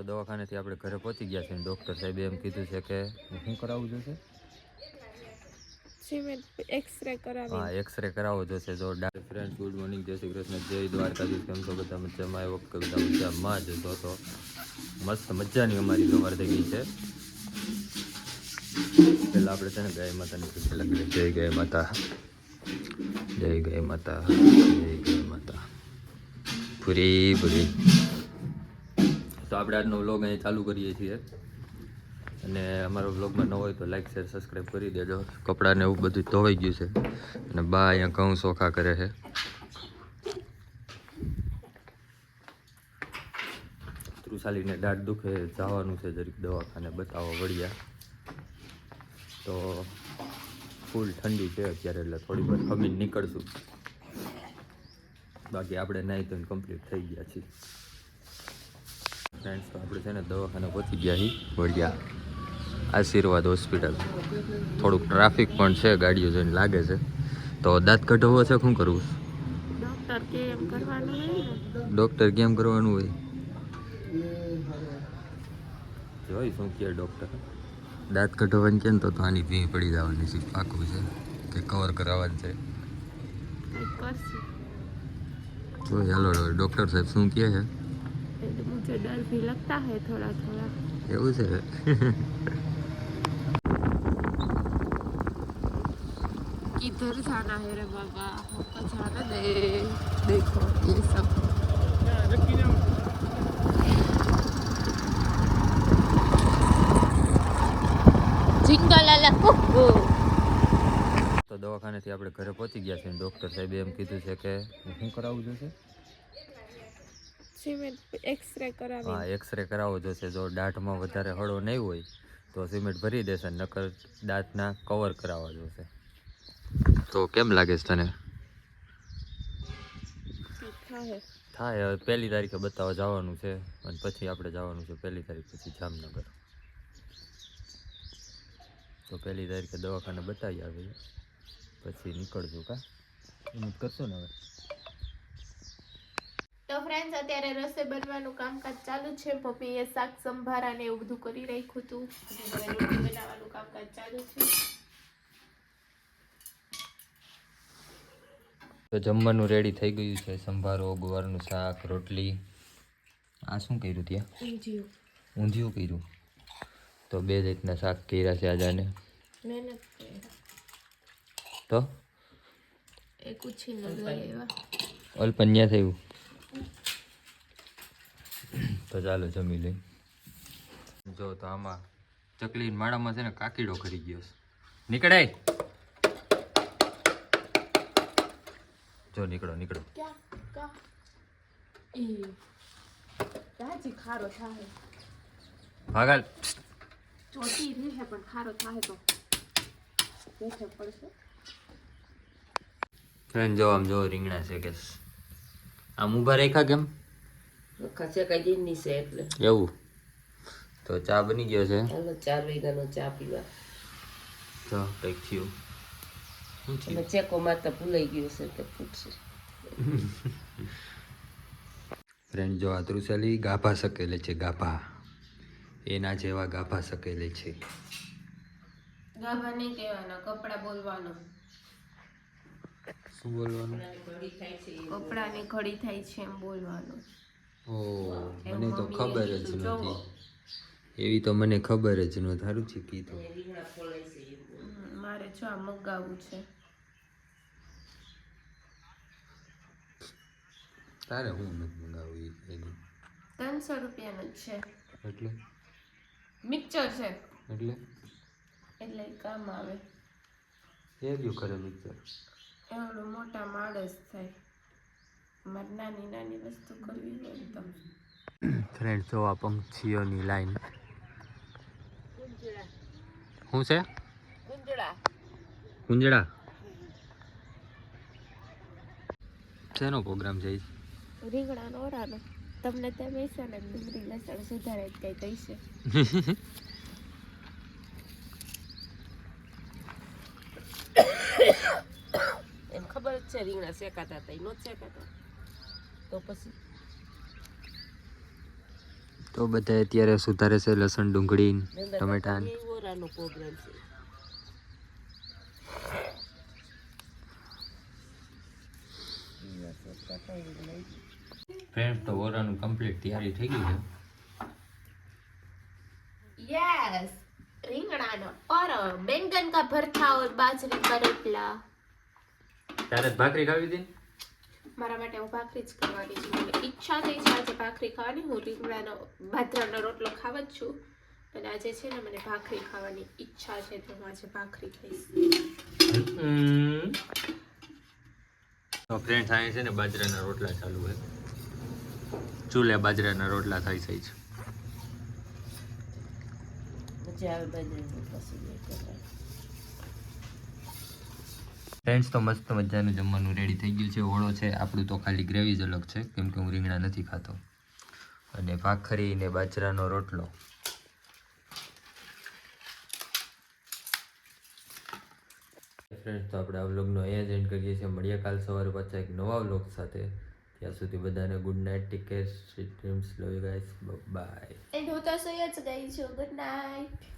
તો દવાખાનેથી આપણે ઘરે પહોંચી ગયા છે. ડૉક્ટર સાહેબે એમ કીધું છે કે શું કરાવવું જોશે? એક્સરે કરાવી. હા, એક્સરે કરાવવો જોશે. જો ફ્રેન્ડ, ગુડ મોર્નિંગ, જય શ્રી કૃષ્ણ, જય દ્વારકાધીશ. કેમ છો બધા? મજામાં? એ વખતે બધા મજામાં જ છો. તો મસ્ત મજાની અમારી સવાર થઈ ગઈ છે. પહેલાં આપણે છે ને ગાય માતાની પૂજા લગીએ. જય ગાય માતા, જય ગાય માતા, જય ગાય માતા. પૂરી પૂરી. તો આપણે આજનો વ્લોગ અહીં ચાલુ કરીએ છીએ. અને અમારો વ્લોગમાં ન હોય તો લાઈક શેર સબસ્ક્રાઈબ કરી દેજો. કપડાને એવું બધું ધોવાઈ ગયું છે. અને બા અહીંયા ઘઉં ચોખા કરે છે. ત્રુસાલીને દાઢ દુખે, જવાનું છે જરીક દવાખાને બતાવો વળ્યા. તો ફૂલ ઠંડી છે અત્યારે, એટલે થોડી વાર ખમીને નીકળશું. બાકી આપણે નાહી તો કમ્પ્લીટ થઈ ગયા છીએ. ફ્રેન્ડ્સ, તો આપણે છે ને દવાખાને પહોંચી ગયા છીએ વળ્યા, આશીર્વાદ હોસ્પિટલ. થોડુંક ટ્રાફિક પણ છે, ગાડીઓ જોઈને લાગે છે. તો દાંત કઢાવવો છે, શું કરવું? ડૉક્ટર કેમ કરવાનું હોય? જોઈ શું કહે ડૉક્ટર. દાંત કઢાવવાની કેમ તો આની ભીં પડી જવાની છે, પાકું છે કે કવર કરાવવાનું છે? જો ચાલો ડૉક્ટર સાહેબ શું કહે છે? मुझे डर भी लगता है थोड़ा थोड़ा. એવું છે? किधर जाना है रे बाबा? हमको जाना दे. देखो ये सब. जिंगलाला कुकू. તો દવાખાનેથી આપણે ઘરે પહોંચી ગયા છીએ. ડૉક્ટર સાહેબે એમ કીધું છે કે શું કરાવવું જોશે? એક્સરે કરાવી. હા, એક્સરે કરાવવો જોશે. જો દાંતમાં વધારે હળો નહીં હોય તો સિમેન્ટ ભરી દેશે, નકર દાંતના કવર કરાવવા જોશે. તો કેમ લાગે છે તને? થાય. હવે 1લી તારીખે બતાવવા જવાનું છે, અને પછી આપણે જવાનું છે 1લી તારીખ પછી જામનગર. તો 1લી તારીખે દવાખાને બતાવી આવીએ, પછી નીકળશું. કા એમ જ કરશો ને હવે? તો ફ્રેન્ડ્સ, અત્યારે રસોઈ બનવાનું કામકાજ ચાલુ છે. પપ્પીએ શાક સંભારા ને એવું બધું કરી રાખ્યું હતું. હવે રોટી બનાવવાનું કામકાજ ચાલુ છે. તો જમવાનું રેડી થઈ ગયું છે. સંભારો, ગુવારનું શાક, રોટલી. આ શું કર્યું ત્યાં? ઊંધિયું કર્યું. તો 2 જાતના શાક કર્યા છે આજાને. તો એ કુછી ન લેવા અલ્પન્યા થયું. તો ચાલો જમી લઈ. જો તો આમાં ચકલી માળામાં છે ને કાકીડો ખરી ગયો છે. નીકળાય. જો નીકળો નીકળો. રાજી ખારો થાય. ભાગાલ. ચોટી રહે પણ ખારો થાય તો બેઠે પડશે. ફ્રેન્ડ જો આમ જો રીંગણા છે કે આમ ઊભા રેખા કેમ? ખસે કઈ દિન ની છે એટલે એવું. તો ચા બની ગયો છે. હાલો 4 વાગ્યાનો ચા પીવા. તો કંઈક થયું. શું થયું? અને ચેકો મારતા ભૂલાઈ ગયો છે તે ફૂટશે. ફ્રેન્ડ જો આ ત્રુસાલી ગાભા શકેલે છે. ગાભા એના જેવા ગાભા શકેલે છે. ગાભા નહીં કહેવાના, કપડા બોલવાનો. શું બોલવાનું? કપડાની ઘડી થાય છે એમ બોલવાનું. ઓ મને તો ખબર જ નથી. એવી તો મને ખબર જ ન. તારું છે કીધું. મારે જો આ મગાવવું છે. તારે હું નથી મંગાવું એની. 300 રૂપિયાનું જ છે. એટલે મિક્સર છે એટલે એટલે કામ આવે. એ ગયું કરે મિક્સર. એવડું મોટા માણસ થાય. મારે નાની નાની વસ્તુ કરવી હોય તો. ફ્રેન્ડ જો આ પંક્ષીઓની લાઈન. શું છે? કુંજડા. શેનો પ્રોગ્રામ છે? રીંગણાનો ઓરાનો. તમને તેમ હશે ને ડુંગળી લસણ સુધારે જ કઈ કહીશે. એમ ખબર જ છે રીંગણા શેકાતા હતા ઈ નો શેકાતા તો પછી તો બધા અત્યારે સુધારે છે લસણ ડુંગળી ટમેટા એ ઓરાનો પ્રોગ્રામ છે. ફ્રેન્ડ તો ઓરાનું કમ્પ્લીટ તૈયારી થઈ ગઈ છે. यस રીંગણાનો और बैंगन का भरता और बाजरी का रोटला. તારે જ ભાખરી ખાવી હતી મારા માટે હું ભાખરી જ કરવાની છું. મને ઈચ્છા થઈ છે આજે ભાખરી ખાવાની. હું રીંગણાનો બાજરાનો રોટલો ખાવ જ છું અને આજે છે ને મને ભાખરી ખાવાની ઈચ્છા છે તો હું આજે ભાખરી ખાઈશ. તો ફ્રેન્ડ અહીં છે ને બાજરાના રોટલા ચાલુ હોય ચૂલે બાજરાના રોટલા થાય છે જ. મજા આવે બાજરાનો પછી ફ્રેન્ડ્સ તો મસ્ત મજાનું જમવાનું રેડી થઈ ગયું છે. ઓળો છે આપણું તો ખાલી ગ્રેવી જ અલગ છે કેમ કે હું રીંગણા નથી ખાતો. અને ભાખરી ને બાજરાનો રોટલો. ફ્રેન્ડ્સ તો આપણે આ વ્લોગનો અહીંયા જ એન્ડ કરીએ છીએ. મળીએ કાલ સવારે પાછા એક નવા વ્લોગ સાથે. ત્યાં સુધી બધાને good night, take care, sweet dreams, love you guys, bye. And હું તો સોય જ ગઈ છું. Good night.